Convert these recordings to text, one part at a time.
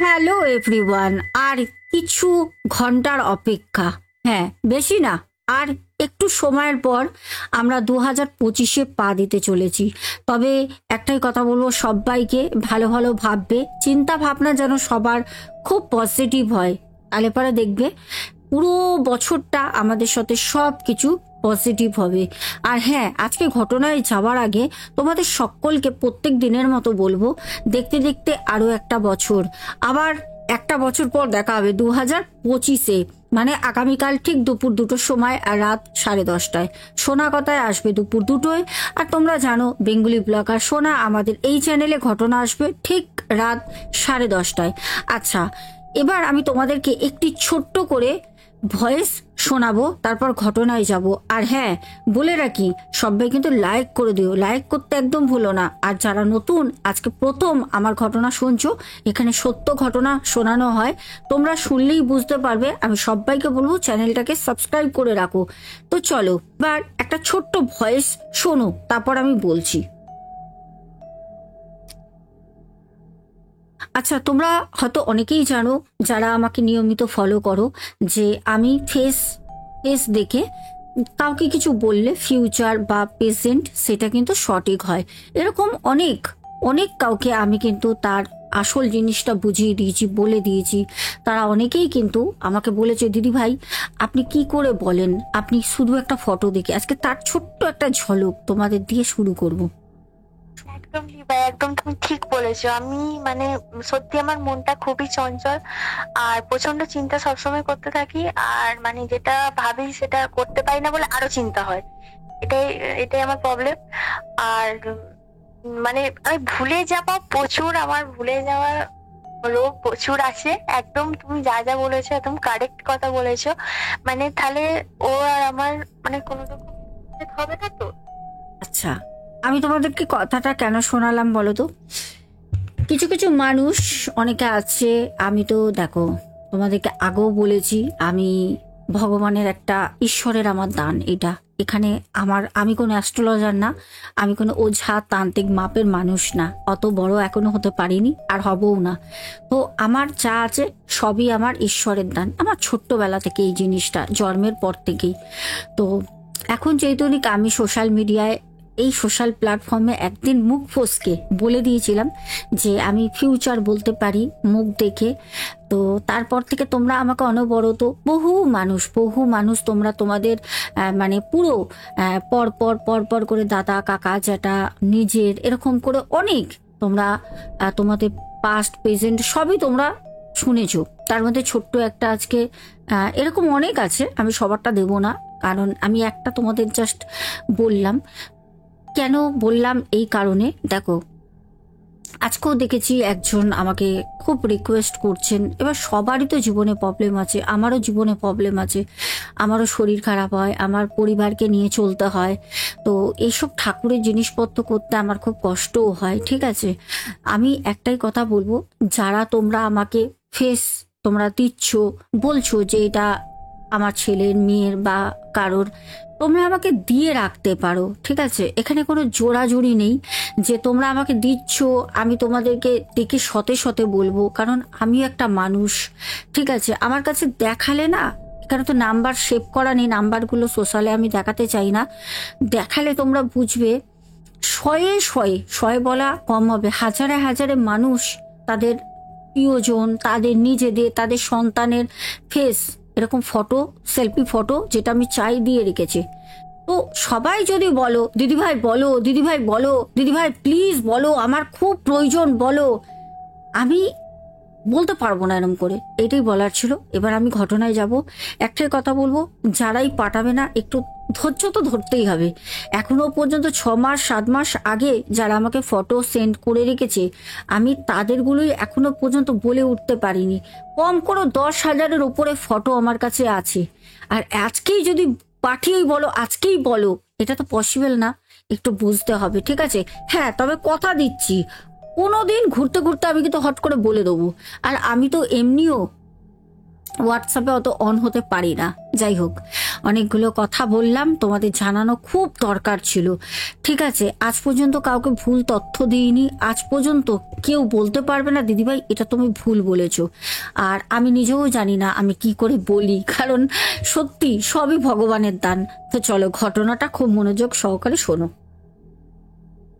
Hello everyone. আর কিছু ঘন্টার অপেক্ষা, হ্যাঁ বেশি না, আর একটু সময়ের পর আমরা 2025-এ পা দিতে চলেছি। তবে একটাই কথা বলবো, সবাইকে ভালো ভালো ভাববে, চিন্তা ভাবনা যেন সবার খুব পজিটিভ হয়, তাহলে পরে দেখবে পুরো বছরটা আমাদের সাথে সব কিছু পজিটিভ হবে। আর হ্যাঁ, আজকে ঘটনায় যাওয়ার আগে তোমাদের সকলকে প্রত্যেক দিনের মতো বলবো, দেখতে দেখতে আরো একটা বছর, আবার একটা বছর পর দেখা হবে 2025-এ, মানে আগামীকাল ঠিক দুপুর 2টোর সময় আর রাত 10:30টায় সোনা কথায় আসবে দুপুর 2টোয়। আর তোমরা জানো বেঙ্গলি ব্লগার সোনা আমাদের এই চ্যানেলে ঘটনা আসবে ঠিক রাত 10:30টায়। আচ্ছা, এবার আমি তোমাদেরকে একটি ছোট্ট করে ভয়েস শোনাবো, তারপর ঘটনায় যাব। আর হ্যাঁ, বলে রাখি সবাই কিন্তু লাইক করে দিও, লাইক করতে একদম ভুলো না। আর যারা নতুন, আজকে প্রথম আমার ঘটনা শুনছো, এখানে সত্য ঘটনা শোনানো হয়, তোমরা শুনলেই বুঝতে পারবে। আমি সবাইকে বলবো চ্যানেলটাকে সাবস্ক্রাইব করে রাখো। তো চলো এবার একটা ছোট্ট ভয়েস শোনো, তারপর আমি বলছি। আচ্ছা, তোমরা হয়তো অনেকেই জানো যারা আমাকে নিয়মিত ফলো করো, যে আমি ফেস ফেস দেখে কাউকে কিছু বললে ফিউচার বা প্রেজেন্ট সেটা কিন্তু সঠিক হয়। এরকম অনেক অনেক কাউকে আমি কিন্তু তার আসল জিনিসটা বুঝিয়ে দিয়েছি, বলে দিয়েছি। তারা অনেকেই কিন্তু আমাকে বলেছে, দিদি ভাই আপনি কি করে বলেন, আপনি শুধু একটা ফটো দেখে। আজকে তার ছোট্ট একটা ঝলক তোমাদের দিয়ে শুরু করব। একদম ভাই, একদম তুমি ঠিক বলেছো। আমি মানে সত্যি আমার মনটা খুবই চঞ্চল আর প্রচন্ড চিন্তা সবসময় করতে থাকি। আর মানে যেটা ভাবি সেটা করতে পারি না বলে আরো চিন্তা হয়। এটাই এটাই আমার প্রবলেম। আর মানে আমি ভুলে যাওয়া প্রচুর, আমার ভুলে যাওয়ার রোগ প্রচুর আছে। একদম তুমি যা যা বলেছো একদম কারেক্ট কথা বলেছো। মানে তাহলে ও আর আমার মানে কোনো রকম হবে না তো। আচ্ছা, আমি তোমাদেরকে কথাটা কেন শোনালাম বলো তো। কিছু কিছু মানুষ অনেকে আছে, আমি তো দেখো তোমাদেরকে আগেও বলেছি, আমি ভগবানের একটা, ঈশ্বরের আমার দান এটা। এখানে আমি কোনো অ্যাস্ট্রোলজার না, আমি কোনো ওঝা তান্ত্রিক মাপের মানুষ না, অত বড় এখনো হতে পারিনি আর হবও না। তো আমার যা আছে সবই আমার ঈশ্বরের দান, আমার ছোট্টবেলা থেকে এই জিনিসটা, জন্মের পর থেকেই। তো এখন যেহেতু আমি সোশ্যাল মিডিয়ায়, এই সোশ্যাল প্ল্যাটফর্মে একদিন মুখ ফসকে বলে দিয়েছিলাম যে আমি ফিউচার বলতে পারি মুখ দেখে। তো তারপর থেকে তোমরা আমাকে অনবরত বহু মানুষ তোমরা তোমাদের মানে পুরো পর পর পর পর করে দাদা কাকা জ্যাঠা নিজের এরকম করে অনেক তোমরা তোমাদের পাস্ট প্রেজেন্ট সবই তোমরা শুনেছো। তার মধ্যে ছোট্ট একটা আজকে এরকম অনেক আছে, আমি সবারটা দেব না, কারণ আমি একটা তোমাদের জাস্ট বললাম। কেন বললাম এই কারণে, দেখো আজকেও দেখেছি একজন আমাকে খুব রিকোয়েস্ট করছেন। এবার সবারই তো জীবনে প্রবলেম আছে, আমারও জীবনে প্রবলেম আছে, আমারও শরীর খারাপ হয়, আমার পরিবারকে নিয়ে চলতে হয়। তো এইসব ঠাকুরের জিনিসপত্র করতে আমার খুব কষ্টও হয়, ঠিক আছে। আমি একটাই কথা বলবো, যারা তোমরা আমাকে ফেস তোমরা দিচ্ছ, বলছো যে এটা আমার ছেলের মেয়ের বা কারোর, তোমরা আমাকে দিয়ে রাখতে পারো, ঠিক আছে। এখানে কোনো জোড়াজুড়ি নেই যে তোমরা আমাকে দিচ্ছ আমি তোমাদেরকে দেখে শতে শতে বলবো, কারণ আমি একটা মানুষ, ঠিক আছে। আমার কাছে দেখালে না, এখানে তো নাম্বার সেভ করা নেই, নাম্বারগুলো সোশ্যালে আমি দেখাতে চাই না। দেখালে তোমরা বুঝবে, শয়ে শয়ে, শয়ে বলা কম হবে, হাজারে হাজারে মানুষ তাদের প্রিয়জন, তাদের নিজেদের, তাদের সন্তানের ফেস এরকম ফটো, সেলফি ফটো, যেটা আমি চাই দিয়ে রেখেছে। তো সবাই যদি বলো দিদিভাই বলো, দিদিভাই বলো, দিদিভাই প্লিজ বলো, আমার খুব প্রয়োজন বলো, আমি বলতে পারবো না এরম করে, এটাই বলার ছিল। এবার আমি ঘটনায় যাব। একটাই কথা বলবো, যারাই পাঠাবে না একটু ধৈর্য তো ধরতেই হবে। এখনো পর্যন্ত 6 মাস 7 মাস আগে যারা আমাকে ফটো সেন্ড করে রেখেছে, আমি তাদেরগুলোই এখনো পর্যন্ত বলে উঠতে পারিনি। কম করে 10,000-এর উপরে ফটো আমার কাছে আছে। আর আজকেই যদি পাঠিয়েই বলো, আজকেই বলো, এটা তো পসিবল না, একটু বুঝতে হবে, ঠিক আছে। হ্যাঁ, তবে কথা দিচ্ছি কোনোদিন ঘুরতে ঘুরতে আমি কিন্তু হট করে বলে দেবো। আর আমি তো এমনিও হোয়াটসঅ্যাপে অত অন হতে পারি না। যাই হোক, অনেকগুলো কথা বললাম, তোমাদের জানানো খুব দরকার ছিল। ঠিক আছে, আজ পর্যন্ত কাউকে ভুল তথ্য দিইনি, আজ পর্যন্ত কেউ বলতে পারবে না দিদিভাই এটা তুমি ভুল বলেছো। আর আমি নিজেও জানি না আমি কি করে বলি, কারণ সত্যি সবই ভগবানের দান। তো চলো ঘটনাটা খুব মনোযোগ সহকারে শোনো।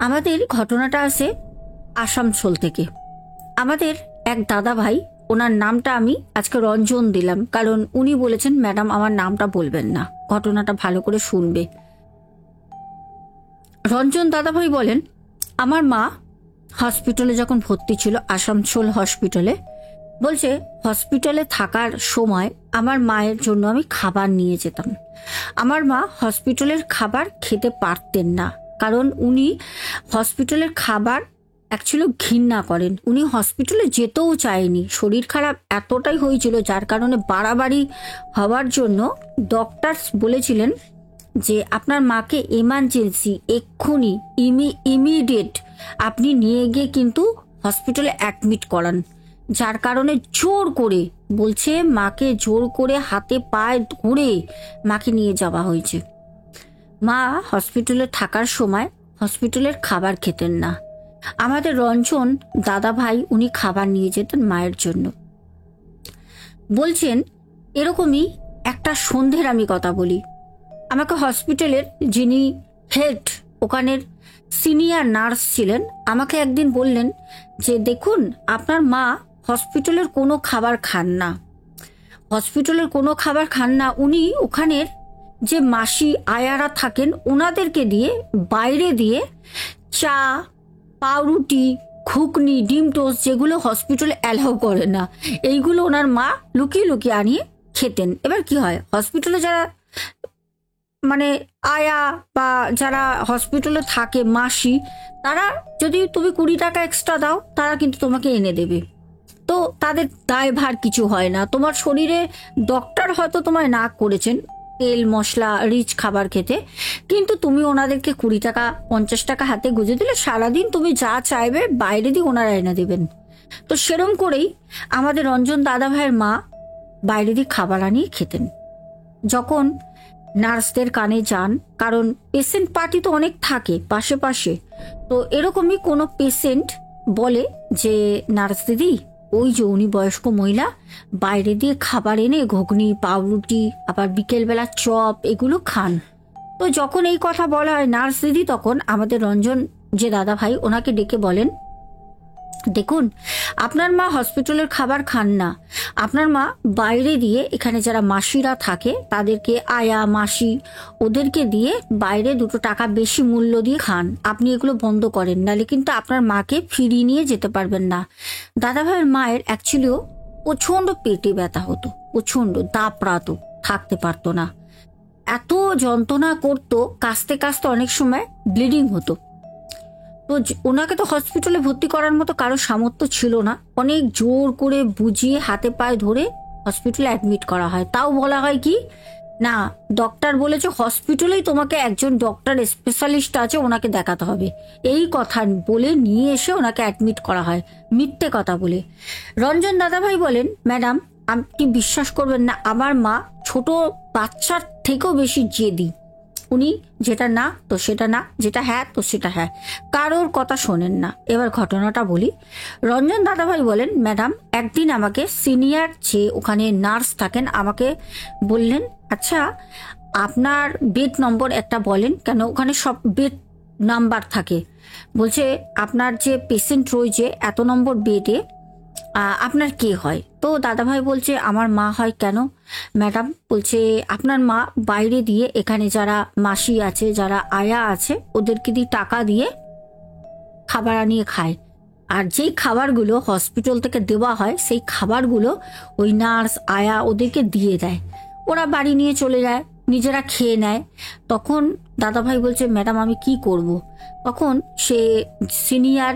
আমাদের ঘটনাটা আসে আসানসোল থেকে। আমাদের এক দাদা ভাই, ওনার নামটা আমি আজকে রঞ্জন দিলাম, কারণ উনি বলেছেন ম্যাডাম আমার নামটা বলবেন না, ঘটনাটা ভালো করে শুনবে। রঞ্জন দাদা ভাই বলেন, আমার মা হসপিটালে যখন ভর্তি ছিল, আসানসোল হসপিটালে, বলছে হসপিটালে থাকার সময় আমার মায়ের জন্য আমি খাবার নিয়ে যেতাম। আমার মা হসপিটালের খাবার খেতে পারতেন না, কারণ উনি হসপিটালের খাবার অ্যাকচুয়ালি ঘৃণা করেন। উনি হসপিটালে যেতেও চায়নি, শরীর খারাপ এতটাই হয়েছিল যার কারণে বাড়াবাড়ি হওয়ার জন্য ডক্টর বলেছিলেন যে আপনার মাকে এমার্জেন্সি এক্ষুনি ইমিডিয়েট আপনি নিয়ে গিয়ে কিন্তু হসপিটালে অ্যাডমিট করান। যার কারণে জোর করে বলছে, মাকে জোর করে হাতে পায়ে ধরে মাকে নিয়ে যাওয়া হয়েছে। মা হসপিটালে থাকার সময় হসপিটালের খাবার খেতেন না। আমাদের রঞ্জন দাদা ভাই উনি খাবার নিয়ে যেতেন মায়ের জন্য। বলছেন এরকমই একটা সন্ধ্যের আমি কথা বলি, আমাকে হসপিটালের যিনি হেড, ওখানের সিনিয়র নার্স ছিলেন, আমাকে একদিন বললেন যে দেখুন আপনার মা হসপিটালের কোনো খাবার খান না, হসপিটালের কোনো খাবার খান না। উনি ওখানের যে মাসি আয়ারা থাকেন ওনাদেরকে দিয়ে বাইরে দিয়ে চা, পাউরুটি, ঘুগনি, ডিম টোস্ট যেগুলো হসপিটালে অ্যালাউ করে না, এইগুলো ওনার মা লুকিয়ে লুকিয়ে আনিয়ে খেতেন। এবার কি হয়, হসপিটালে যারা মানে আয়া বা যারা হসপিটালে থাকে মাসি, তারা যদি তুমি 20 টাকা এক্সট্রা দাও তারা কিন্তু তোমাকে এনে দেবে। তো তাদের দায়ভার কিছু হয় না। তোমার শরীরে ডক্টর হয়তো তোমায় না করেছেন তেল মশলা রিচ খাবার খেতে, কিন্তু তুমি ওনাদেরকে 20 টাকা 50 টাকা হাতে গুঁজে দিলে সারাদিন তুমি যা চাইবে বাইরে দিয়ে ওনারা এনে দেবেন। তো সেরম করেই আমাদের রঞ্জন দাদা ভাইয়ের মা বাইরে দিয়ে খাবার আনিয়ে খেতেন। যখন নার্সদের কানে যান, কারণ পেশেন্ট পার্টি তো অনেক থাকে পাশে পাশে, তো এরকমই কোনো পেশেন্ট বলে যে নার্স দিদি ওই যে উনি বয়স্ক মহিলা বাইরে দিয়ে খাবার এনে ঘুগনি, পাউরুটি, আবার বিকেলবেলা চপ এগুলো খান। তো যখন এই কথা বলা হয় নার্স দিদি, তখন আমাদের রঞ্জন যে দাদা ভাই ওনাকে ডেকে বলেন, দেখুন আপনার মা হসপিটালের খাবার খান না, আপনার মা বাইরে দিয়ে এখানে যারা মাসিরা থাকে তাদেরকে আয়া মাসি ওদেরকে দিয়ে বাইরে 2 টাকা বেশি মূল্য দিয়ে খান। আপনি এগুলো বন্ধ করেন, নাহলে কিন্তু আপনার মাকে ফিরিয়ে নিয়ে যেতে পারবেন না। দাদা ভাইয়ের মায়ের অ্যাকচুয়ালিও প্রচণ্ড পেটে ব্যথা হতো, প্রচণ্ড দাপড়াতো, থাকতে পারতো না, এত যন্ত্রণা করতো, কাশতে কাশতে অনেক সময় ব্লিডিং হতো। তো ওনাকে তো হসপিটালে ভর্তি করার মতো কারো সামর্থ্য ছিল না, অনেক জোর করে বুঝিয়ে হাতে পায়ে ধরে হসপিটালে অ্যাডমিট করা হয়। তাও বলা হয় কি না, ডক্টর বলেছে হসপিটালেই তোমাকে একজন ডক্টর স্পেশালিস্ট আছে ওনাকে দেখাতে হবে, এই কথা বলে নিয়ে এসে ওনাকে অ্যাডমিট করা হয়, মিথ্যে কথা বলে। রঞ্জন দাদাভাই বলেন, ম্যাডাম আপনি বিশ্বাস করবেন না, আমার মা ছোট বাচ্চার থেকেও বেশি জেদি। উনি যেটা না তো সেটা না, যেটা হ্যাঁ তো সেটা হ্যাঁ, কারোর কথা শোনেন না। এবার ঘটনাটা বলি। রঞ্জন দাদাভাই বলেন, ম্যাডাম একদিন আমাকে সিনিয়র যে ওখানে নার্স থাকেন আমাকে বললেন, আচ্ছা আপনার বেড নম্বর একটা বলেন, কেন ওখানে সব বেড নাম্বার থাকে। বলছে আপনার যে পেশেন্ট রয়েছে এত নম্বর বেডে আপনার কে হয়? তো দাদাভাই বলছে আমার মা হয়। কেন ম্যাডাম? বলছে আপনার মা বাইরে দিয়ে এখানে যারা মাসি আছে, যারা আয়া আছে, ওদেরকে দিয়ে টাকা দিয়ে খাবার আনিয়ে খায়, আর যেই খাবারগুলো হসপিটাল থেকে দেওয়া হয় সেই খাবারগুলো ওই নার্স আয়া ওদেরকে দিয়ে দেয়, ওরা বাড়ি নিয়ে চলে যায়, নিজেরা খেয়ে নেয়। তখন দাদাভাই বলছে ম্যাডাম আমি কি করব? তখন সে সিনিয়র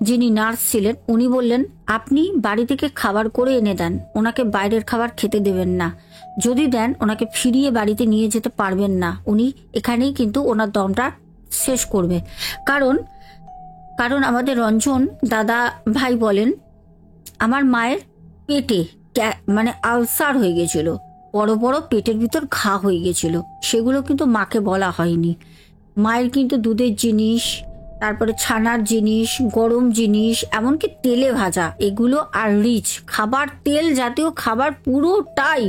যিনি নার্স ছিলেন উনি বললেন, আপনি বাড়ি থেকে খাবার করে এনে দেন, ওনাকে বাইরের খাবার খেতে দেবেন না, যদি দেন ওনাকে ফিরিয়ে বাড়িতে নিয়ে যেতে পারবেন না, উনি এখানেই কিন্তু ওনার দমটা শেষ করবে। কারণ কারণ আমাদের রঞ্জন দাদা ভাই বলেন, আমার মায়ের পেটে মানে আলসার হয়ে গেছিল, বড় বড় পেটের ভিতর ঘা হয়ে গেছিল। সেগুলো কিন্তু মাকে বলা হয়নি। মায়ের কিন্তু দুধের জিনিস, তারপরে ছানার জিনিস, গরম জিনিস, এমনকি তেলে ভাজা এগুলো আর রিচ খাবার, তেল জাতীয় খাবার পুরোটাই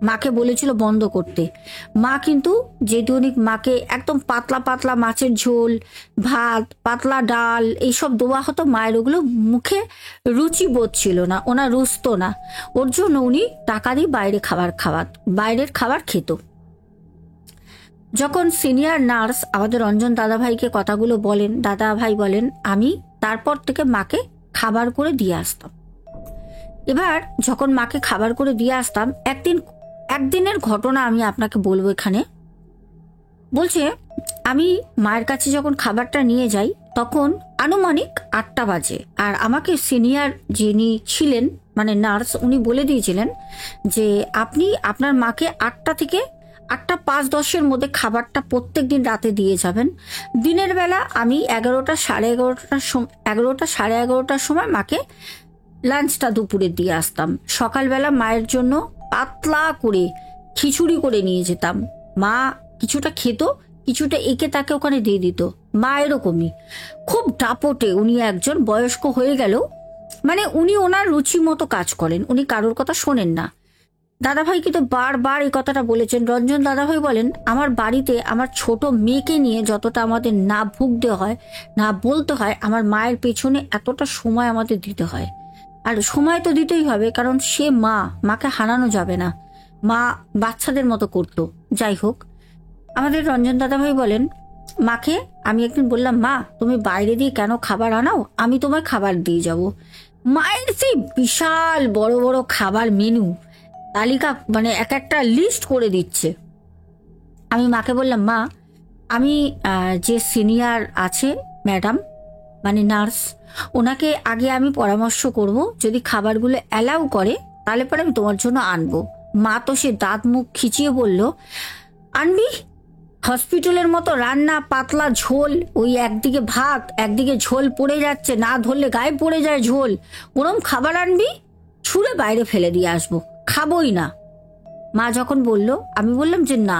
মাকে বলেছিল বন্ধ করতে। মা কিন্তু যেটুকুনি মাকে একদম পাতলা পাতলা মাছের ঝোল, ভাত, পাতলা ডাল এইসব দেওয়া হতো, মায়ের ওগুলো মুখে রুচি বোধ ছিল না, ওনার রুচতো না। ওর জন্য উনি টাকা দিয়ে বাইরের খাবার খেত। যখন সিনিয়র নার্স আমাদের রঞ্জন দাদাভাইকে কথাগুলো বলেন, দাদাভাই বলেন আমি তারপর থেকে মাকে খাবার করে দিয়ে আসতাম। এবার যখন মাকে খাবার করে দিয়ে আসতাম, একদিনের ঘটনা আমি আপনাকে বলবো এখানে। বলছে আমি মায়ের কাছে যখন খাবারটা নিয়ে যাই তখন আনুমানিক 8টা বাজে, আর আমাকে সিনিয়র যিনি ছিলেন মানে নার্স উনি বলে দিয়েছিলেন যে আপনি আপনার মাকে 8টা থেকে 8:05-10 মধ্যে খাবারটা প্রত্যেক দিন রাতে দিয়ে যাবেন। দিনের বেলা আমি 11টার সময় মাকে লাঞ্চটা দুপুরে দিয়ে আসতাম। সকালবেলা মায়ের জন্য পাতলা করে খিচুড়ি করে নিয়ে যেতাম। মা কিছুটা খেত, কিছুটা একে তাকে ওখানে দিয়ে দিত। মা এরকমই খুব দাপটে, উনি একজন বয়স্ক হয়ে গেল, মানে উনি ওনার রুচি মতো কাজ করেন, উনি কারোর কথা শোনেন না। দাদাভাই কিন্তু বারবার এই কথাটা বলেছেন। রঞ্জন দাদাভাই বলেন আমার বাড়িতে আমার ছোট মেয়েকে নিয়ে যতটা আমাদের না ভুগতে হয়, না বলতে হয়, আমার মায়ের পেছনে এতটা সময় আমাদের দিতে হয়। আর সময় তো দিতেই হবে, কারণ সে মাকে হারানো যাবে না। মা বাচ্চাদের মতো করতো। যাই হোক, আমাদের রঞ্জন দাদাভাই বলেন মাকে আমি একদিন বললাম মা তুমি বাইরে দিয়ে কেন খাবার আনাও, আমি তোমায় খাবার দিয়ে যাব। মায়ের সেই বিশাল বড় বড় খাবার মেনু তালিকা, মানে এক একটা লিস্ট করে দিচ্ছে। আমি মাকে বললাম মা আমি যে সিনিয়র আছে ম্যাডাম মানে নার্স, ওনাকে আগে আমি পরামর্শ করব, যদি খাবারগুলো অ্যালাউ করে তাহলে পরে আমি তোমার জন্য আনবো। মা তো সে দাঁত মুখ খিচিয়ে বলল আনবি? হসপিটালের মতো রান্না, পাতলা ঝোল, ওই একদিকে ভাত একদিকে ঝোল পড়ে যাচ্ছে, না ধরলে গায়ে পড়ে যায় ঝোল, ওরম খাবার আনবি? ছুঁড়ে বাইরে ফেলে দিয়ে আসবো, খাবোই না। মা যখন বলল আমি বললাম যে না,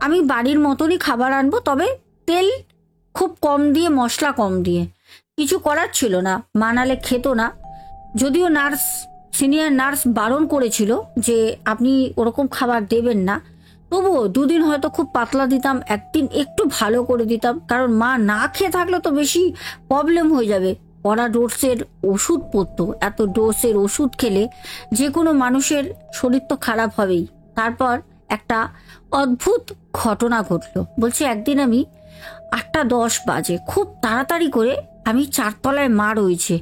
আমি বাড়ির মতনই খাবার আনবো, তবে তেল খুব কম দিয়ে, মশলা কম দিয়ে। কিছু করার ছিল না, মা নালে খেত না। যদিও সিনিয়র নার্স বারণ করেছিল যে আপনি ওরকম খাবার দেবেন না, তবুও 2 দিন হয়তো খুব পাতলা দিতাম, একদিন একটু ভালো করে দিতাম, কারণ মা না খেয়ে থাকলে তো বেশি প্রবলেম হয়ে যাবে। পড়া ডোজের ওষুধ পড়তো, এত ডোজের ওষুধ খেলে যে কোনো মানুষের শরীর তো খারাপ হবেই। তারপর একটা অদ্ভুত ঘটনা ঘটলো। বলছে একদিন আমি 8:10 বাজে, খুব তাড়াতাড়ি করে আমি 4 তলায় মা রয়েছে,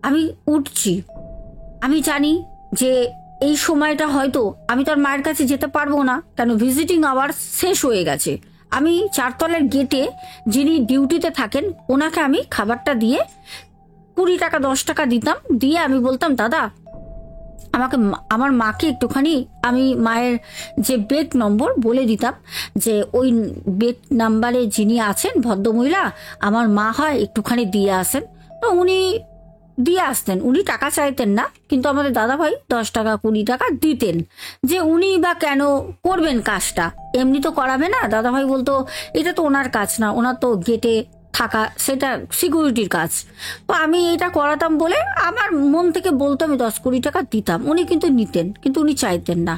আমি উঠছি। আমি জানি যে এই সময়টা হয়তো আমি তার মায়ের কাছে যেতে পারবো না, কেন ভিজিটিং আওয়ার শেষ হয়ে গেছে। আমি 4 তলার গেটে যিনি ডিউটিতে থাকেন ওনাকে আমি খাবারটা দিয়ে 20 টাকা 10 টাকা দিতাম, দিয়ে আমি বলতাম দাদা আমাকে আমার মাকে একটুখানি, আমি মায়ের যে বেড নম্বর বলে দিতাম যে ওই বেড নাম্বারে যিনি আছেন ভদ্রমহিলা আমার মা হয়, একটুখানি দিয়ে আসেন। তো উনি দিয়ে আসতেন, উনি টাকা চাইতেন না, কিন্তু আমাদের দাদাভাই 10 টাকা 20 টাকা দিতেন। যে উনি বা কেন করবেন কাজটা, এমনি তো করাবে না। দাদাভাই বলতো এটা তো ওনার কাজ না, ওনার তো গেটে থাকা, সেটা সিকিউরিটির কাজ। তো আমি এটা করাতাম বলে আমার মন থেকে বলতো আমি 10-20 টাকা দিতাম, উনি কিন্তু নিতেন, কিন্তু উনি চাইতেন না।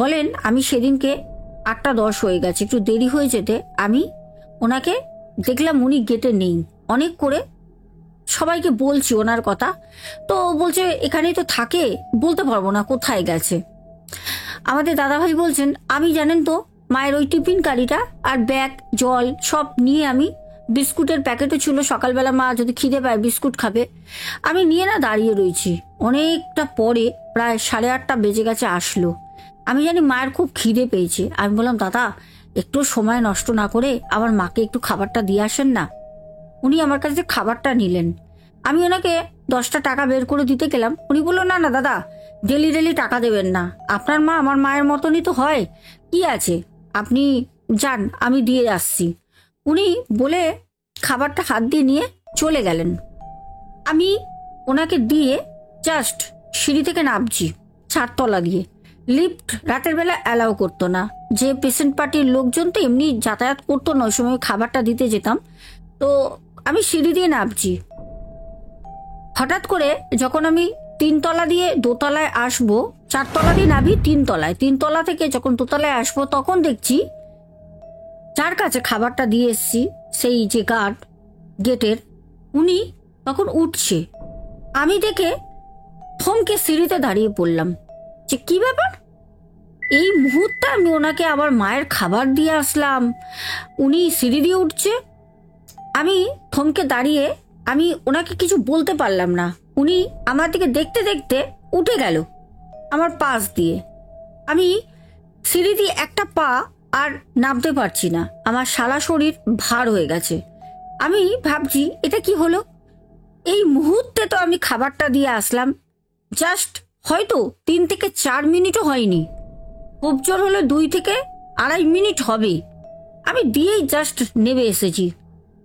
বলেন আমি সেদিনকে 8:10 হয়ে গেছে, একটু দেরি হয়ে যেতে আমি ওনাকে দেখলাম উনি গেটে নেই। অনেক করে সবাইকে বলছি ওনার কথা, তো বলছে এখানেই তো থাকে, বলতে পারবো না কোথায় গেছে। আমাদের দাদাভাই বলছেন আমি জানেন তো মায়ের ওই টিফিন কারিটা আর ব্যাগ জল সব নিয়ে, আমি বিস্কুটের প্যাকেটও ছিল, সকালবেলা মা যদি খিদে পায় বিস্কুট খাবে, আমি নিয়ে না দাঁড়িয়ে রয়েছি। অনেকটা পরে প্রায় 8:30 বেজে গেছে আসলো। আমি জানি মায়ের খুব খিদে পেয়েছে। আমি বললাম দাদা একটু সময় নষ্ট না করে আমার মাকে একটু খাবারটা দিয়ে আসেন না। উনি আমার কাছে খাবারটা নিলেন। আমি ওনাকে 10টা টাকা বের করে দিতে গেলাম, উনি বললো না না দাদা ডেলি ডেলি টাকা দেবেন না, আপনার মা আমার মায়ের মতনই তো হয়, কি আছে আপনি যান আমি দিয়ে আসছি। উনি বলে খাবারটা হাত দিয়ে নিয়ে চলে গেলেন। আমি ওনাকে দিয়ে জাস্ট সিঁড়ি থেকে নামছি 4 তলা দিয়ে। লিফট রাতের বেলা অ্যালাউ করতো না, যে পেশেন্ট পার্টির লোকজন তো এমনি যাতায়াত করতো না, ওই সময় খাবারটা দিতে যেতাম। তো আমি সিঁড়ি দিয়ে নামছি। হঠাৎ করে যখন আমি 3 তলা দিয়ে 2তলায় আসবো, 4 তলা দিয়ে নামি 3 তলায়, 3 তলা থেকে যখন 2তলায় আসবো, তখন দেখছি যার কাছে খাবারটা দিয়ে এসছি, সেই যে গার্ড গেটের, উনি তখন উঠছে। আমি দেখে থমকে সিঁড়িতে দাঁড়িয়ে পড়লাম যে কি ব্যাপার। এই মুহূর্তে আমি ওনাকে আবার মায়ের খাবার দিয়ে আসলাম, উনি সিঁড়ি দিয়ে উঠছে। আমি থমকে দাঁড়িয়ে আমি ওনাকে কিছু বলতে পারলাম না। উনি আমার দিকে দেখতে দেখতে উঠে গেল আমার পাশ দিয়ে। আমি সিঁড়ি দিয়ে একটা পা আর নামতে পারছি না, আমার সারা শরীর ভার হয়ে গেছে। আমি ভাবছি এটা কি হলো। এই মুহূর্তে তো আমি খাবারটা দিয়ে আসলাম, জাস্ট হয়তো 3 থেকে 4 মিনিটও হয়নি, খুব জোর হলে 2 থেকে 2.5 মিনিট হবে। আমি দিয়েই জাস্ট নেমে এসেছি,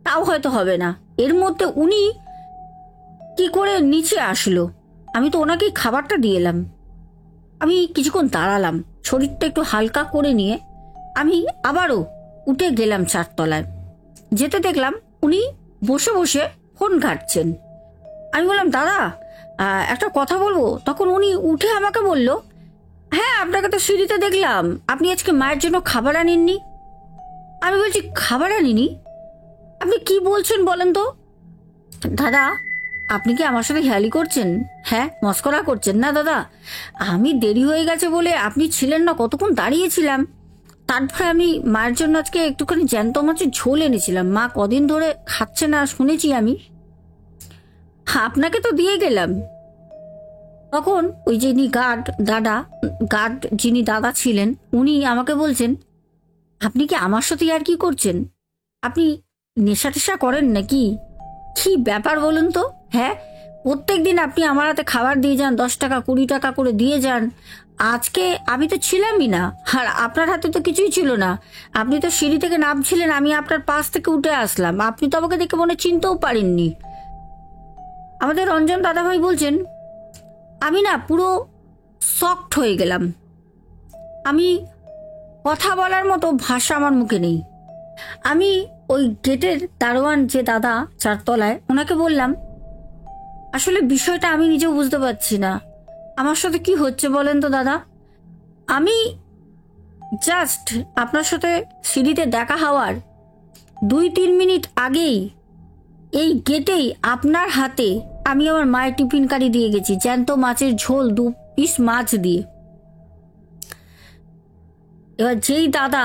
তাও হয়তো হবে না। এর মধ্যে উনি কি করে নিচে আসলো। আমি তো ওনাকেই খাবারটা দিয়ে এলাম। আমি কিছুক্ষণ দাঁড়ালাম, শরীরটা একটু হালকা করে নিয়ে আমি আবারও উঠে গেলাম 4 তলায়। যেতে দেখলাম উনি বসে বসে ফোন ঘাঁটছেন। আমি বললাম, দাদা একটা কথা বলবো। তখন উনি উঠে আমাকে বলল, হ্যাঁ আপনাকে তো সিঁড়িতে দেখলাম, আপনি আজকে মায়ের জন্য খাবার আনেননি। আমি বলছি, খাবার আনিনি? আপনি কি বলছেন বলেন তো? দাদা আপনি কি আমার সাথে হেয়ালি করছেন? হ্যাঁ, মস্করা করছেন না দাদা? আমি দেরি হয়ে গেছে বলে আপনি ছিলেন না, কতক্ষণ দাঁড়িয়েছিলাম। তারপরে আমি মায়ের জন্য আজকে একটুখানি জ্যান্ত মাছের ঝোল এনেছিলাম, মা কদিন ধরে খাচ্ছে না শুনেছি আমি, আপনাকে তো দিয়ে গেলাম। তখন ওই যিনি গার্ড যিনি দাদা ছিলেন, উনি আমাকে বলছেন, আপনি কি আমার সাথে আর কি করছেন? আপনি নেশা টেশা করেন নাকি? কি ব্যাপার বলুন তো? হ্যাঁ, প্রত্যেক দিন আপনি আমার হাতে খাবার দিয়ে যান, 10 টাকা 20 টাকা করে দিয়ে যান। আজকে আমি তো ছিলামই না, আর আপনার হাতে তো কিছুই ছিল না। আপনি তো সিঁড়ি থেকে নামছিলেন, আমি আপনার পাশ থেকে উঠে আসলাম, আপনি তো আমাকে দেখে মনে চিনতেও পারেননি। আমাদের রঞ্জন দাদাভাই বলছেন, আমি না পুরো শকড হয়ে গেলাম। আমি কথা বলার মতো ভাষা আমার মুখে নেই। আমি ওই গেটের দারোয়ান যে দাদা 4 তলায়, ওনাকে বললাম, আসলে বিষয়টা আমি নিজেও বুঝতে পারছি না, আমার সাথে কি হচ্ছে বলেন তো দাদা। আমি জাস্ট আপনার সাথে সিঁড়িতে দেখা হওয়ার 2-3 মিনিট আগেই এই গেটেই আপনার হাতে আমি আমার মায়ের টিফিন কারি দিয়ে গেছি, জ্যান্ত মাছের ঝোল 2 পিস মাছ দিয়ে। এবার যেই দাদা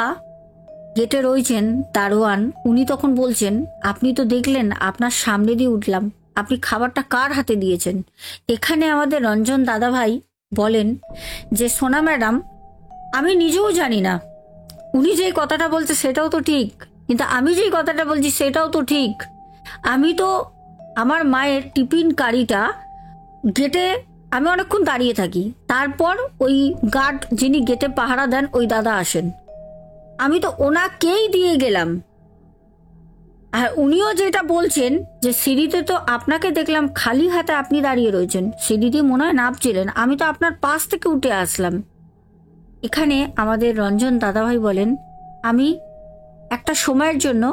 গেটে রয়েছেন দারোয়ান, উনি তখন বলছেন, আপনি তো দেখলেন, আপনার সামনে দিয়ে উঠলাম, আপনি খাবারটা কার হাতে দিয়েছেন? এখানে আমাদের রঞ্জন দাদাভাই বলেন যে, সোনা ম্যাডাম আমি নিজেও জানি না, উনি যেই কথাটা বলছে সেটাও তো ঠিক, কিন্তু আমি যেই কথাটা বলছি সেটাও তো ঠিক। আমি তো আমার মায়ের টিফিন কারিটা গেটে আমি অনেকক্ষণ দাঁড়িয়ে থাকি, তারপর ওই গার্ড যিনি গেটে পাহারা দেন ওই দাদা আসেন, আমি তো ওনাকেই দিয়ে গেলাম। আর উনিও যেটা বলছেন যে সিঁড়িতে তো আপনাকে দেখলাম খালি হাতে আপনি দাঁড়িয়ে রয়েছেন, সিঁড়ি দিয়ে মনে হয় নামছিলেন, আমি তো আপনার পাশ থেকে উঠে আসলাম। এখানে আমাদের রঞ্জন দাদাভাই বলেন, আমি একটা সময়ের জন্য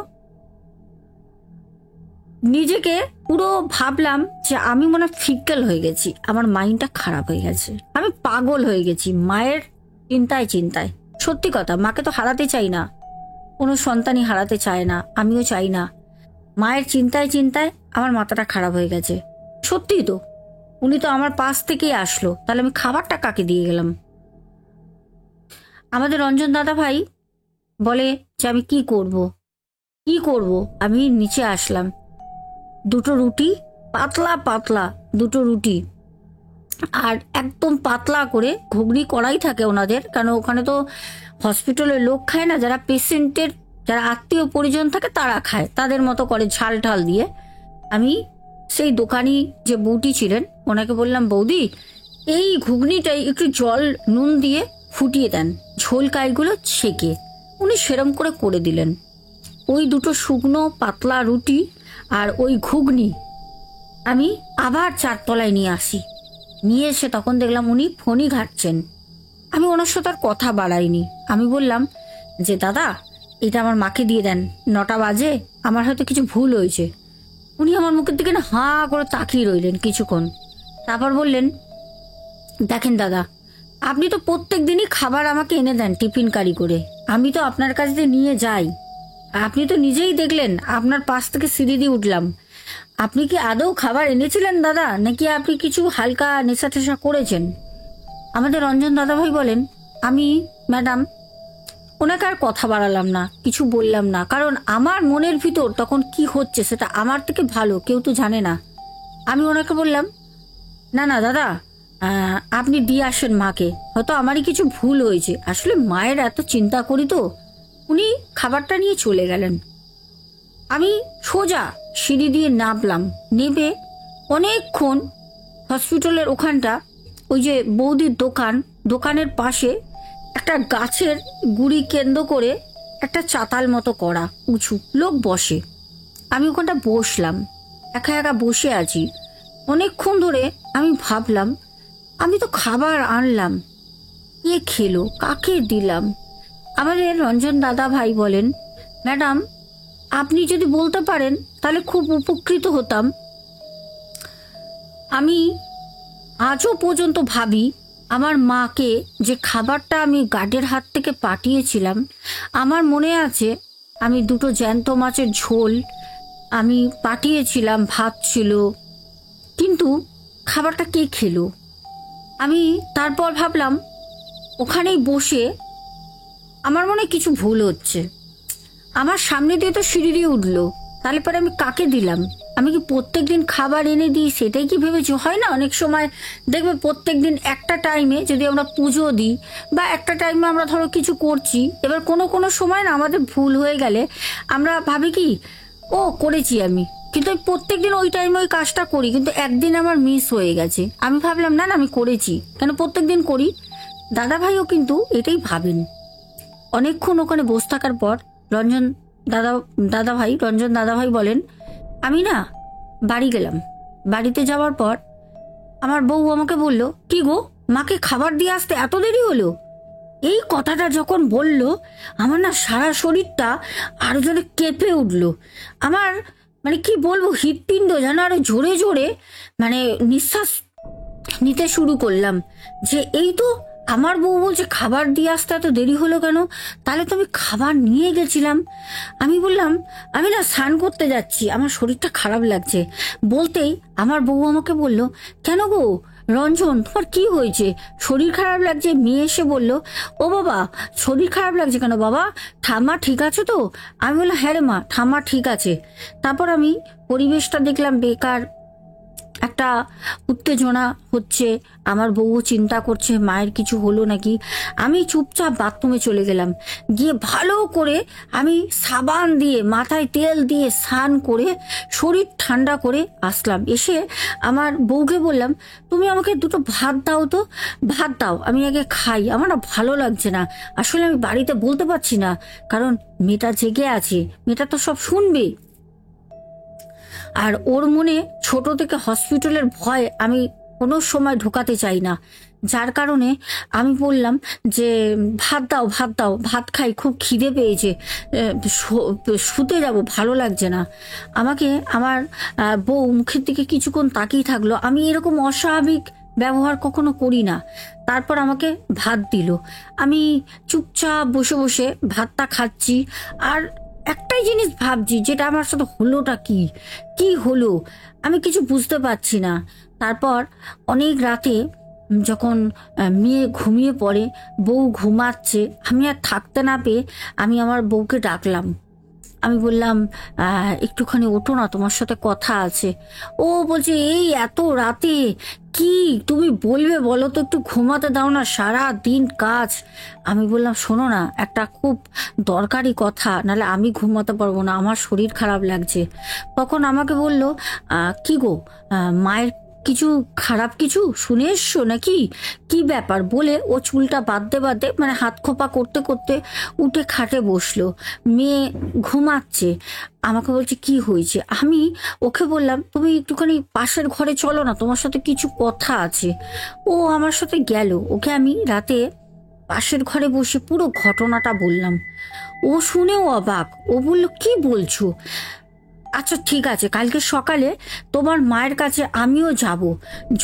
নিজেকে পুরো ভাবলাম যে আমি মনে হয় ফিক্কেল হয়ে গেছি, আমার মাইন্ডটা খারাপ হয়ে গেছে, আমি পাগল হয়ে গেছি মায়ের চিন্তায়। সত্যি কথা, মাকে তো হারাতে চাই না, কোনো সন্তানই হারাতে চায় না, আমিও চাই না। মায়ের চিন্তায় আমার মাথাটা খারাপ হয়ে গেছে। সত্যিই তো, উনি তো আমার পাশ থেকেই আসলো, তাহলে আমি খাবারটা কাকে দিয়ে গেলাম? আমাদের রঞ্জন দাদা ভাই বলে যে আমি কি করব। আমি নিচে আসলাম, 2টো রুটি, পাতলা 2টো রুটি, আর একদম পাতলা করে ঘুগনি করাই থাকে ওনাদের, কারণ ওখানে তো হসপিটালের লোক খায় না, যারা পেশেন্টের যারা আত্মীয় পরিজন থাকে তারা খায়, তাদের মতো করে ঝাল ঢাল দিয়ে। আমি সেই দোকানি যে বউটি ছিলেন ওনাকে বললাম, বৌদি এই ঘুগনিটাই একটু জল নুন দিয়ে ফুটিয়ে দেন, ঝোল কাইগুলো ছেঁকে। উনি সেরম করে দিলেন। ওই 2টো শুকনো পাতলা রুটি আর ওই ঘুগনি আমি আবার 4 তলায় নিয়ে আসি। নিয়ে এসে তখন দেখলাম উনি ফোনই ঘাঁটছেন। আমি ওনার সাথে আর কথা বাড়াইনি। আমি বললাম যে দাদা, এটা আমার মাকে দিয়ে দেন, 9টা বাজে, আমার হয়তো কিছু ভুল হয়েছে। উনি আমার মুখের দিকে না হাঁ করে তাকিয়ে রইলেন কিছুক্ষণ, তারপর বললেন, দেখেন দাদা, আপনি তো প্রত্যেক দিনই খাবার আমাকে এনে দেন টিফিন কারি করে, আমি তো আপনার কাছ দিয়ে নিয়ে যাই। আপনি তো নিজেই দেখলেন, আপনার পাশ থেকে সিঁড়ি দিয়ে উঠলাম। আপনি কি আদৌ খাবার এনেছিলেন দাদা, নাকি আপনি কিছু হালকা নেশা টেশা করেছেন? আমাদের রঞ্জন দাদাভাই বলেন, আমি ম্যাডাম ওনাকে আর কথা বাড়ালাম না, কিছু বললাম না, কারণ আমার মনের ভিতর তখন কি হচ্ছে সেটা আমার থেকে ভালো কেউ তো জানে না। আমি ওনাকে বললাম, না না দাদা, আপনি দিয়ে আসেন মাকে, হয়তো আমারই কিছু ভুল হয়েছে, আসলে মায়ের এত চিন্তা করি তো। উনি খাবারটা নিয়ে চলে গেলেন। আমি সোজা সিঁড়ি দিয়ে নামলাম, নেমে অনেকক্ষণ হসপিটালের ওখানটা, ওই যে বৌদির দোকানের পাশে একটা গাছের গুড়ি কেন্দ্র করে একটা চাতাল মতো করা উঁচু, লোক বসে। আমি ওখানটা বসলাম, একা একা বসে আছি। অনেকক্ষণ ধরে আমি ভাবলাম, আমি তো খাবার আনলাম, কে খেলো, কাকে দিলাম? আমাদের রঞ্জন দাদা ভাই বলেন, ম্যাডাম আপনি যদি বলতে পারেন তাহলে খুব উপকৃত হতাম। আমি আজও পর্যন্ত ভাবি, আমার মাকে যে খাবারটা আমি গার্ডের হাত থেকে পাঠিয়েছিলাম, আমার মনে আছে আমি 2টো জ্যান্ত মাছের ঝোল আমি পাঠিয়েছিলাম, ভাত ছিল, কিন্তু খাবারটা কে খেলো? আমি তারপর ভাবলাম, ওখানেই বসে আমার মনে কিছু ভুল হচ্ছে। আমার সামনে দিয়ে তো সিঁড়ি দিয়ে উঠলো, তাহলে পরে আমি কাকে দিলাম? আমি কি প্রত্যেক দিন খাবার এনে দিই সেটাই কি ভেবেছি? হয় না অনেক সময় দেখবে প্রত্যেক দিন একটা টাইমে যদি আমরা পুজো দিই বা একটা টাইমে আমরা ধরো কিছু করছি, এবার কোনো কোনো সময় না আমাদের ভুল হয়ে গেলে আমরা ভাবি কি, ও করেছি আমি, কিন্তু আমি প্রত্যেক দিন ওই টাইমে ওই কাজটা করি, কিন্তু একদিন আমার মিস হয়ে গেছে। আমি ভাবলাম না না আমি করেছি, কেন প্রত্যেক দিন করি। দাদা ভাইও কিন্তু এটাই ভাবেন। অনেকক্ষণ ওখানে বসে থাকার পর রঞ্জন দাদা ভাই বলেন, আমি না বাড়ি গেলাম। বাড়িতে যাওয়ার পর আমার বউ আমাকে বলল, কি গো, মাকে খাবার দিয়ে আসতে এত দেরি হলো? এই কথাটা যখন বলল, আমার না সারা শরীরটা আরো যেন কেঁপে উঠলো। আমার মানে কি বলবো, হৃৎপিণ্ড যেন আরো জোরে জোরে মানে নিঃশ্বাস নিতে শুরু করলাম, যে এই তো আমার বউ বলছে খাবার দিয়ে আসতে এত দেরি হলো কেন? তাহলে তো আমি খাবার নিয়ে গেছিলাম। আমি বললাম, আমি না স্নান করতে যাচ্ছি, আমার শরীরটা খারাপ লাগছে। বলতেই আমার বউ আমাকে বলল, কেন গো রঞ্জন, তোমার কি হয়েছে, শরীর খারাপ লাগছে? মেয়ে এসে বলল, ও বাবা, শরীর খারাপ লাগছে কেন বাবা, ঠাম্মা ঠিক আছে তো? আমি বললাম, হ্যাঁ রে মা, ঠাম্মা ঠিক আছে। তারপর আমি পরিবেশটা দেখলাম বেকার, একটা উত্তেজনা হচ্ছে, আমার বউ চিন্তা করছে মায়ের কিছু হলো নাকি। আমি চুপচাপ বাথরুমে চলে গেলাম, গিয়ে ভালো করে আমি সাবান দিয়ে মাথায় তেল দিয়ে স্নান করে শরীর ঠান্ডা করে আসলাম। এসে আমার বউকে বললাম, তুমি আমাকে 2টো ভাত দাও তো, ভাত দাও, আমি আগে খাই, আমার না ভালো লাগছে না। আসলে আমি বাড়িতে বলতে পারছি না, কারণ মেয়েটা জেগে আছে, মেয়েটা তো সব শুনবে। আর ওর মনে ছোট থেকে হসপিটালের ভয় আমি কোনো সময় ঢোকাতে চাই না, যার কারণে আমি বললাম যে ভাত দাও, ভাত দাও, ভাত খাই, খুব খিদে পেয়েছে, শুতে যাব, ভালো লাগছে না। আমাকে আমার বউ মুখের দিকে কিছুক্ষণ তাকিয়ে থাকলো। আমি এরকম অস্বাভাবিক ব্যবহার কখনো করি না। তারপর আমাকে ভাত দিল, আমি চুপচাপ বসে বসে ভাতটা খাচ্ছি, আর একটাই জিনিস ভাবছি, যেটা আমার সাথে হলোটা কি, কি হলো আমি কিছু বুঝতে পারছি না। তারপর অনেক রাতে যখন মেয়ে ঘুমিয়ে পড়ে, বউ ঘুমাচ্ছে, আমি আর থাকতে না পেয়ে আমি আমার বউকে ডাকলাম। আমি বললাম, একটুখানি ওঠো না, তোমার সাথে কথা আছে। ও বলছে, এই এত রাতে কি তুমি বলবে বলো তো, একটু ঘুমাতে দাও না, সারা দিন কাজ। আমি বললাম, শোনো না, একটা খুব দরকারি কথা, নাহলে আমি ঘুমাতে পারবো না, আমার শরীর খারাপ লাগছে। তখন আমাকে বলল, কি গো, মায়ের কিছু খারাপ কিছু শুনে এসছো নাকি, কি ব্যাপার বলে ও চুলটা বাঁধতে বাঁধতে মানে হাত খোপা করতে করতে উঠে খাটে বসলো। মেয়ে ঘুমাচ্ছে, আমাকে বলছে কি হয়েছে। আমি ওকে বললাম তুমি একটুখানি পাশের ঘরে চলো না, তোমার সাথে কিছু কথা আছে। ও আমার সাথে গেল, ওকে আমি রাতে পাশের ঘরে বসে পুরো ঘটনাটা বললাম। ও শুনেও অবাক, ও বলল কি বলছো। আচ্ছা ঠিক আছে, কালকে সকালে তোমার মায়ের কাছে আমিও যাব,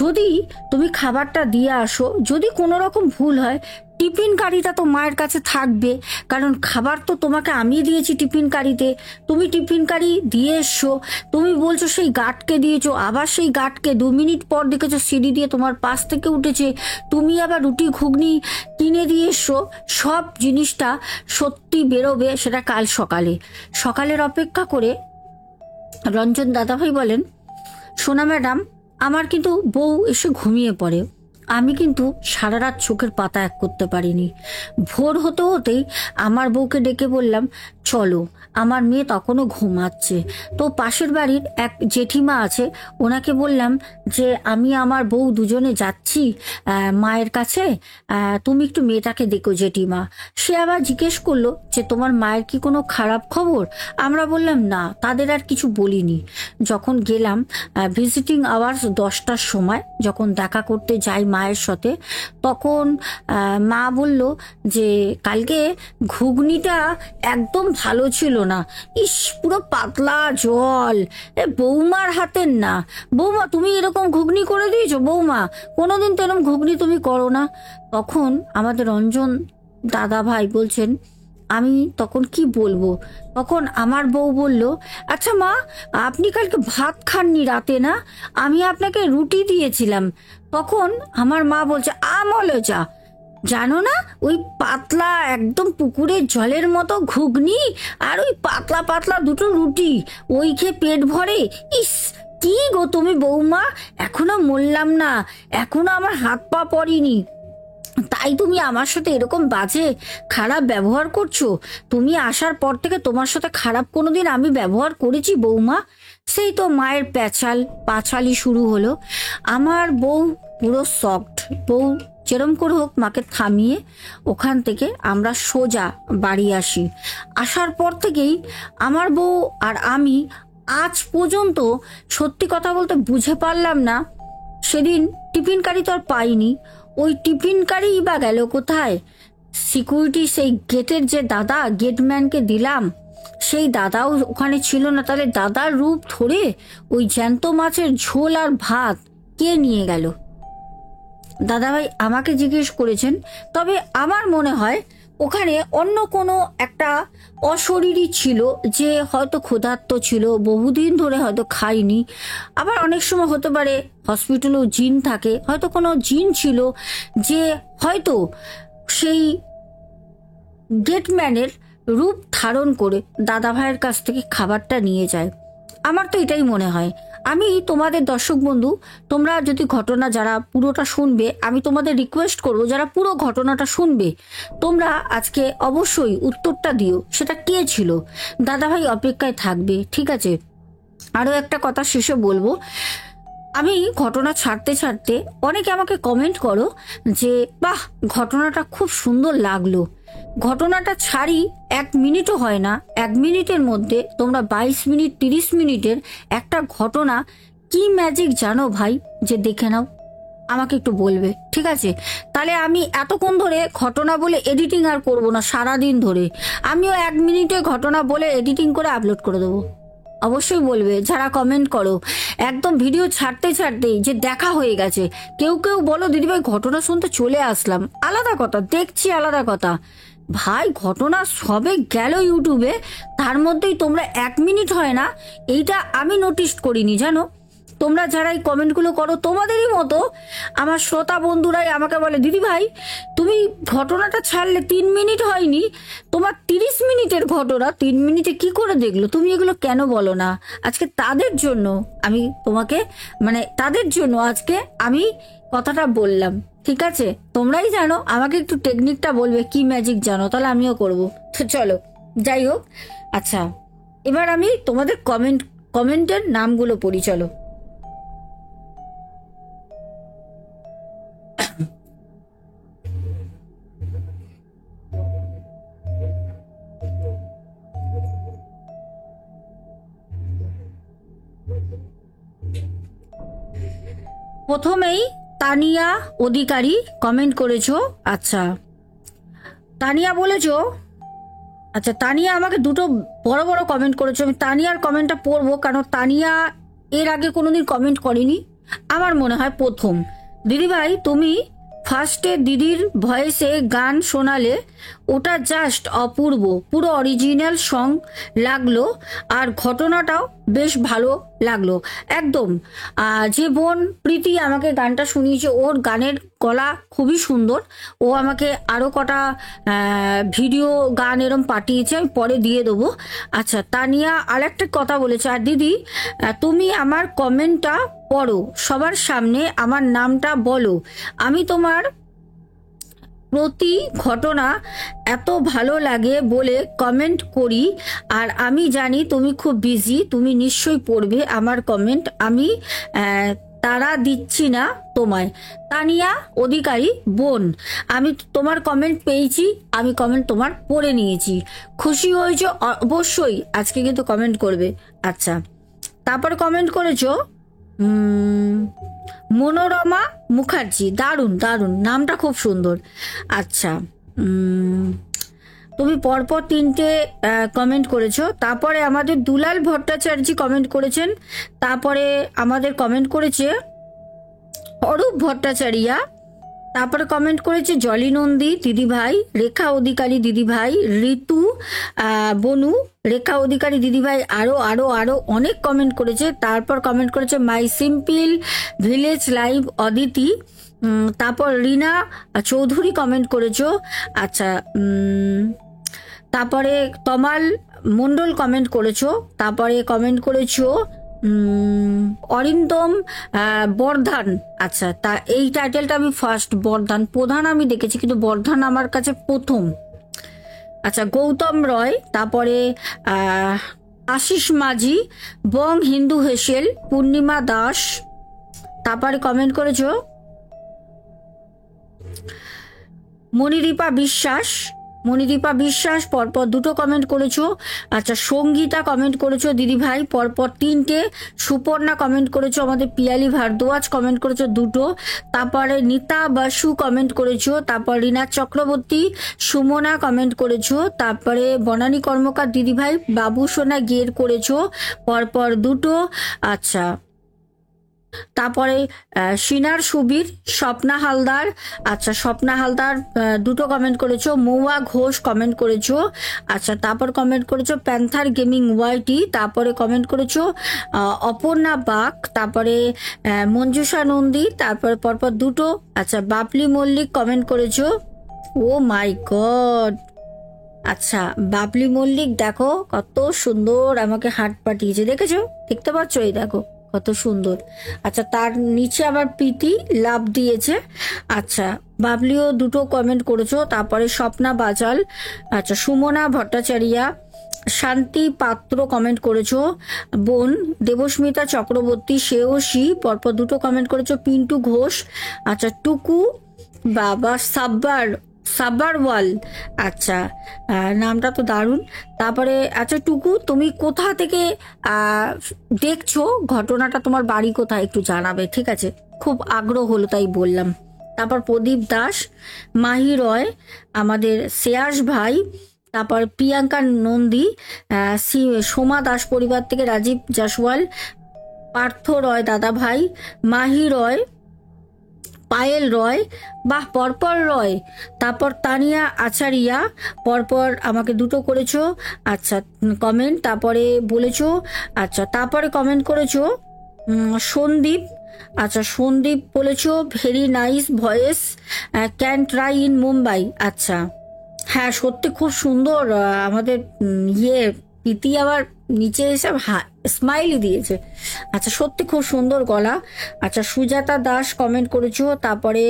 যদি তুমি খাবারটা দিয়ে আসো। যদি কোনো রকম ভুল হয়, টিফিন কারিটা তো মায়ের কাছে থাকবে, কারণ খাবার তো তোমাকে আমি দিয়েছি টিফিন কারিতে। তুমি টিফিন কারি দিয়ে এসছো, তুমি বলছো সেই গার্ডকে দিয়েছো, আবার সেই গার্ডকে 2 মিনিট পর দেখেছো সিঁড়ি দিয়ে তোমার পাশ থেকে উঠেছে, তুমি আবার রুটি ঘুগনি কিনে দিয়ে এসছো। সব জিনিসটা সত্যি বেরোবে সেটা কাল সকালে। সকালের অপেক্ষা করে রঞ্জন দাদাভাই বলেন, সোনা ম্যাডাম, আমার কিন্তু বউ এসে ঘুমিয়ে পড়ে, আমি কিন্তু সারা রাত চোখের পাতা এক করতে পারিনি। ভোর হতে হতেই আমার বউকে ডেকে বললাম চলো, আমার মেয়ে তখনও ঘুমাচ্ছে। তো পাশের বাড়ির এক জেঠিমা আছে, ওনাকে বললাম যে আমি আমার বউ দুজনে যাচ্ছি মায়ের কাছে, তুমি একটু মেয়েটাকে দেখো জেঠিমা। সে আবার জিজ্ঞেস করলো যে তোমার মায়ের কি কোনো খারাপ খবর। আমরা বললাম না, তাদের আর কিছু বলিনি। যখন গেলাম ভিজিটিং আওয়ার্স 10টার সময়, যখন দেখা করতে যাই মায়ের সাথে, তখন মা বলল যে কালকে ঘুগনিটা একদম ভালো ছিল না, ইস পুরো পাতলা জল, বৌমার হাতের না। বৌমা তুমি এরকম ঘুগনি করে দিয়েছো, বৌমা কোনোদিন তো এরকম ঘুগনি তুমি করো না। তখন আমাদের রঞ্জন দাদা ভাই বলছেন, আমি তখন কি বলবো। তখন আমার বউ বলল, আচ্ছা মা, আপনি কালকে ভাত খাননি রাতে না, আমি আপনাকে রুটি দিয়েছিলাম। তখন আমার মা বলছে আমলজা, জানো না ওই পাতলা একদম পুকুরের জলের মতো ঘুগনি আর ওই পাতলা পাতলা দুটো রুটি, ওই খেয়ে পেট ভরে। ইস কি গো তুমি বৌমা, এখনো মরলাম না, এখনো আমার হাত পা পড়েনি, তাই তুমি আমার সাথে এরকম বাজে খারাপ ব্যবহার করছো। তুমি আসার পর থেকে তোমার সাথে খারাপ কোনোদিন আমি ব্যবহার করেছি বৌমা? সেই তো মায়ের প্যাচাল পাঁচালি শুরু হলো। আমার বউ পুরো শকড। বউ যেরম করে হোক মাকে থামিয়ে ওখান থেকে আমরা সোজা বাড়ি আসি। আসার পর থেকেই আমার বউ আর আমি আজ পর্যন্ত সত্যি কথা বলতে বুঝে পারলাম না, সেদিন টিফিন কারি তো আর পাইনি, ওই টিফিন কারি বা গেল কোথায়। সিকিউরিটি সেই গেটের যে দাদা, গেটম্যানকে দিলাম, সেই দাদাও ওখানে ছিল না। তাহলে দাদার রূপ ধরে ওই জ্যান্ত মাছের ঝোল আর ভাত কে নিয়ে গেল? দাদাভাই আমাকে জিজ্ঞেস করেছেন, তবে আমার মনে হয় ওখানে অন্য কোনো একটা অশরীরই ছিল, যে হয়তো ক্ষুধার্ত ছিল, বহুদিন ধরে হয়তো খায়নি। আবার অনেক সময় হতে পারে হসপিটালেও জিন থাকে, হয়তো কোনো জিন ছিল যে হয়তো সেই গেটম্যানের রূপ ধারণ করে দাদা ভাইয়ের কাছ থেকে খাবারটা নিয়ে যায়। আমার তো এটাই মনে হয়। আমি তোমাদের দর্শক বন্ধু, তোমরা যদি ঘটনা যারা পুরোটা শুনবে, আমি তোমাদের রিকোয়েস্ট করবো যারা পুরো ঘটনাটা শুনবে, তোমরা আজকে অবশ্যই উত্তরটা দিও সেটা কে ছিল। দাদাভাই অপেক্ষায় থাকবে, ঠিক আছে? আরও একটা কথা শেষে বলবো, আমি ঘটনা ছাড়তে ছাড়তে অনেকে আমাকে কমেন্ট করো যে বাহ ঘটনাটা খুব সুন্দর লাগলো। ঘটনাটা ছাড়ি 1 মিনিটও হয় না, 1 মিনিটের মধ্যে তোমরা 22 মিনিট 30 মিনিটের একটা ঘটনা, কি ম্যাজিক জানো ভাই, যে দেখে নাও, আমাকে একটু বলবে, ঠিক আছে? তাহলে আমি এতক্ষণ ধরে ঘটনা বলে এডিটিং আর করবো না, সারাদিন ধরে আমিও 1 মিনিটে ঘটনা বলে এডিটিং করে আপলোড করে দেবো। অবশ্যই বলবে যারা কমেন্ট করো, একদম ভিডিও ছাড়তে ছাড়তেই যে দেখা হয়ে গেছে। কেউ কেউ বলো দিদিভাই ঘটনা শুনতে চলে আসলাম, আলাদা কথা, দেখছি আলাদা কথা। ভাই ঘটনা সবে গেল ইউটিউবে, তার মধ্যেই তোমরা 1 মিনিট হয় না, এইটা আমি নোটিস করিনি জানো। তোমরা যারা এই কমেন্টগুলো করো তোমাদেরই মতো আমার শ্রোতা বন্ধুরাই আমাকে বলে দিদি ভাই তুমি ঘটনাটা ছাড়লে 3 মিনিট হয়নি, তোমার 30 মিনিটের ঘটনা 3 মিনিটে কি করে দেখলো, তুমি এগুলো কেন বলো না? আজকে তাদের জন্য আমি তোমাকে তাদের জন্য আজকে আমি কথাটা বললাম, ঠিক আছে? তোমরাই জানো, আমাকে একটু টেকনিকটা বলবে কি ম্যাজিক জানো, তাহলে আমিও করব। তো চলো যাই হোক। আচ্ছা এবার আমি তোমাদের কমেন্টের নামগুলো পড়ি, চলো। প্রথমেই তানিয়া অধিকারী কমেন্ট করেছো। আচ্ছা, তানিয়া বলেছো, আচ্ছা তানিয়া আমাকে দুটো বড় বড় কমেন্ট করেছো। আমি তানিয়ার কমেন্টটা পড়বো, কারণ তানিয়া এর আগে কোনোদিন কমেন্ট করেনি, আমার মনে হয় প্রথম। দিদিভাই, তুমি ফার্স্টে দিদির ভয়েসে গান শোনালে, ওটা জাস্ট অপূর্ব, পুরো অরিজিনাল সং লাগলো, আর ঘটনাটাও বেশ ভালো লাগলো একদম। যে বোন প্রীতি আমাকে গানটা শুনিয়েছে, ওর গানের গলা খুবই সুন্দর। ও আমাকে আরও কটা ভিডিও গান এরম পাঠিয়েছে, আমি পরে দিয়ে দেবো। আচ্ছা, তানিয়া আরেকটা কথা বলেছে, আর দিদি তুমি আমার কমেন্টটা পড়ো, সবার সামনে আমার নামটা বলো, আমি তোমার প্রতি ঘটনা এত ভালো লাগে বলে কমেন্ট করি, আর আমি জানি তুমি খুব বিজি, তুমি নিশ্চয়ই পড়বে আমার কমেন্ট, আমি তারা দিচ্ছি না তোমায়। তানিয়া অধিকারী বোন, আমি তোমার কমেন্ট পেয়েছি, আমি কমেন্ট তোমার পড়ে নিয়েছি, খুশি হয়েছ অবশ্যই, আজকে কিন্তু কমেন্ট করবে। আচ্ছা, তারপর কমেন্ট করেছো মনোরমা মুখার্জি, দারুণ দারুণ, নামটা খুব সুন্দর। আচ্ছা, তুমি পরপর 3টে কমেন্ট করেছো। তারপরে আমাদের দুলাল ভট্টাচার্য কমেন্ট করেছেন। তারপরে আমাদের কমেন্ট করেছে অরূপ ভট্টাচারিয়া। তারপরে কমেন্ট করেছে জলি নন্দী দিদিভাই, রেখা অধিকারী দিদিভাই, ঋতু বনু, রেখা অধিকারী দিদিভাই, আরো আরো আরো অনেক কমেন্ট করেছে। তারপর কমেন্ট করেছে মাই সিম্পল ভিলেজ লাইভ অদিতি। তারপর রিনা চৌধুরী কমেন্ট করেছো। আচ্ছা, তারপরে তমাল মন্ডল কমেন্ট করেছো। তারপরে কমেন্ট করেছো অরিন্দম বর্ধান। আচ্ছা, তা এই টাইটেলটা আমি ফার্স্ট, বর্ধান প্রধান আমি দেখেছি, কিন্তু বর্ধান আমার কাছে প্রথম। আচ্ছা, গৌতম রয়, তারপরে আশিস মাঝি, বং হিন্দু হেসেল, পূর্ণিমা দাস। তারপরে কমেন্ট করেছো মণিদীপা বিশ্বাস, মণিদীপা বিশ্বাস পরপর 2টো কমেন্ট করেছো। আচ্ছা, সঙ্গীতা কমেন্ট করেছো দিদিভাই পরপর 3টে। সুপর্ণা কমেন্ট করেছো, আমাদের পিয়ালি ভারদ্বাজ কমেন্ট করেছো 2টো। তারপরে নিতা বাসু কমেন্ট করেছো। তারপর রিনা চক্রবর্তী, সুমনা কমেন্ট করেছো। তারপরে বনানী কর্মকার দিদিভাই, বাবু সোনা গের করেছো পরপর 2টো। আচ্ছা, তারপরে সিনার সুবীর, স্বপ্না হালদার। আচ্ছা, স্বপ্না হালদার 2টো কমেন্ট করেছো। মৌয়া ঘোষ কমেন্ট করেছো। আচ্ছা, তারপর কমেন্ট করেছো প্যান্থার গেমিং ওয়াইটি। তারপরে কমেন্ট করেছো অপর্ণা বাগ। তারপরে মঞ্জুষা নন্দী, তারপরে পরপর 2টো। আচ্ছা, বাপলি মল্লিক কমেন্ট করেছো। ও মাই গড, আচ্ছা বাবলি মল্লিক দেখো কত সুন্দর আমাকে হার্ট পাঠিয়েছে, দেখেছো, দেখতে পাচ্ছ, এই দেখো কত সুন্দর। আচ্ছা, তার নিচে আবার প্রীতি লাভ দিয়েছে। আচ্ছা, বাবলিও 2টো কমেন্ট করেছো। তারপরে স্বপ্না বাজাল, আচ্ছা সুমনা ভট্টাচারিয়া, শান্তি পাত্র কমেন্ট করেছো বোন, দেবস্মিতা চক্রবর্তী, শ্রেয়সী পরপর 2টো কমেন্ট করেছো। পিন্টু ঘোষ, আচ্ছা টুকু বাবা, সাব্বারওয়াল, আচ্ছা নামটা তো দারুণ। তারপরে আচ্ছা টুকু, তুমি কোথা থেকে দেখছো, ঘটনাটা তোমার বাড়ি কোথায় একটু জানাবে, ঠিক আছে, খুব আগ্রহ হলো তাই বললাম। তারপর প্রদীপ দাস, মাহি রয়, আমাদের শ্রেয়াস ভাই, তারপর প্রিয়াঙ্কা নন্দী, সোমা দাস পরিবার থেকে রাজীব জাসওয়াল, পার্থ রয় দাদা ভাই, মাহি রয়, পায়েল রয়, বাহ পরপর রয়, তারপর তানিয়া আচারিয়া পরপর আমাকে 2টো করেছো। আচ্ছা কমেন্ট, তারপরে বলেছো। আচ্ছা, তারপরে কমেন্ট করেছো সন্দীপ। আচ্ছা, সন্দীপ বলেছো very nice voice, can try in Mumbai. আচ্ছা, হ্যাঁ সত্যি খুব সুন্দর। আমাদের প্রীতি আবার নিচে এসে স্মাইলি দিয়েছে। আচ্ছা, সত্যি খুব সুন্দর গলা। আচ্ছা, সুজাতা দাস কমেন্ট করেছো। তারপরে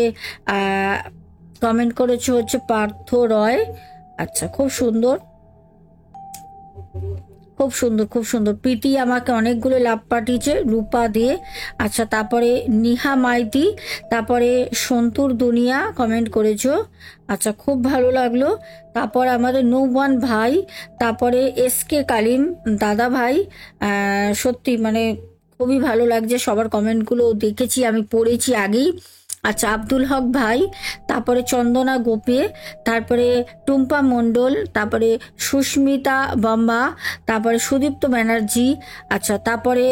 কমেন্ট করেছো হচ্ছে পার্থ রয়। আচ্ছা, খুব সুন্দর, খুব সুন্দর, খুব সুন্দর। প্রীতি আমাকে অনেকগুলো লাভ পাঠিয়েছে রূপা দিয়ে। আচ্ছা, তারপরে নিহা মাইতি, তারপরে সন্তুর দুনিয়া কমেন্ট করেছো। আচ্ছা, খুব ভালো লাগলো। তারপর আমাদের নৌবান ভাই, তারপরে SK কালিম দাদা ভাই, সত্যি মানে খুবই ভালো লাগছে, সবার কমেন্টগুলো দেখেছি, আমি পড়েছি আগেই। আচ্ছা, আব্দুল হক ভাই, তারপরে চন্দনা গোপে, তারপরে টুম্পা মণ্ডল, তারপরে সুস্মিতা বাম্বা, তারপরে সুদীপ্ত ব্যানার্জি। আচ্ছা, তারপরে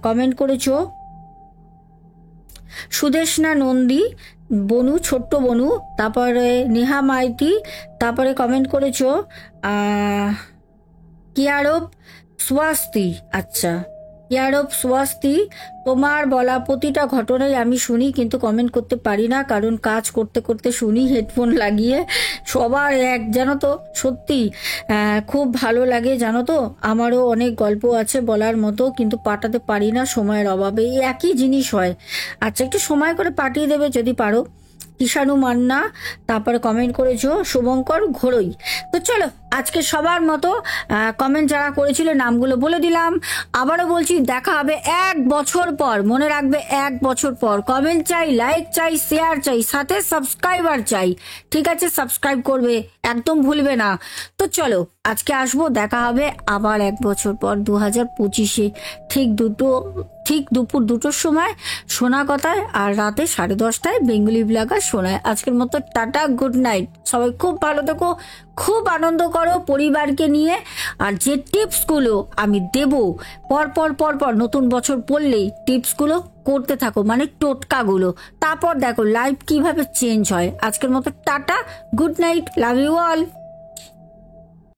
কমেন্ট করেছো সুদেশনা নন্দী, বনু, ছোট্ট বনু, তারপরে নেহা মাইতি, তারপরে কমেন্ট করেছো কিয়ারব সুয়াস্তি। আচ্ছা, কিয়ারব সুয়াস্তি, তোমার বলা প্রতিটা ঘটনাই আমি শুনি, কিন্তু কমেন্ট করতে পারি না, কারণ কাজ করতে করতে শুনি হেডফোন লাগিয়ে। সবার এক, জানো তো, সত্যি খুব ভালো লাগে, জানো তো। আমারও অনেক গল্প আছে বলার মতো, কিন্তু পাঠাতে পারি না সময়ের অভাবে, এই একই জিনিস হয়। আচ্ছা, একটু সময় করে পাঠিয়ে দেবে যদি পারো। কিষাণু মান্না, তারপরে কমেন্ট করেছো শুভঙ্কর ঘোরই। তো চলো, আজকে সবার মতো কমেন্ট যারা করেছিল নামগুলো বলে দিলাম। আবারও বলছি, দেখা হবে 1 বছর পর, মনে রাখবে 1 বছর পর। কমেন্ট চাই, লাইক চাই, শেয়ার চাই, সাথে সাবস্ক্রাইবার চাই, ঠিক আছে? সাবস্ক্রাইব করবে, একদম ভুলবে না। তো চলো, আজকে আসবো, দেখা হবে আবার 1 বছর পর 2025-এ, ঠিক দুপুর 2টোর সময় শোনা কথায়, আর রাতে 10:30টায় বেঙ্গলি ব্লগার শোনায়। আজকের মতো টাটা, গুড নাইট। সবাই খুব ভালো থেকো, খুব আনন্দ করো পরিবারকে নিয়ে। আর যে টিপসগুলো আমি দেব পর নতুন বছর পড়লেই টিপসগুলো করতে থাকো, মানে টোটকাগুলো, তারপর দেখো লাইফ কিভাবে চেঞ্জ হয়। আজকের মতো tata, good night, love you all.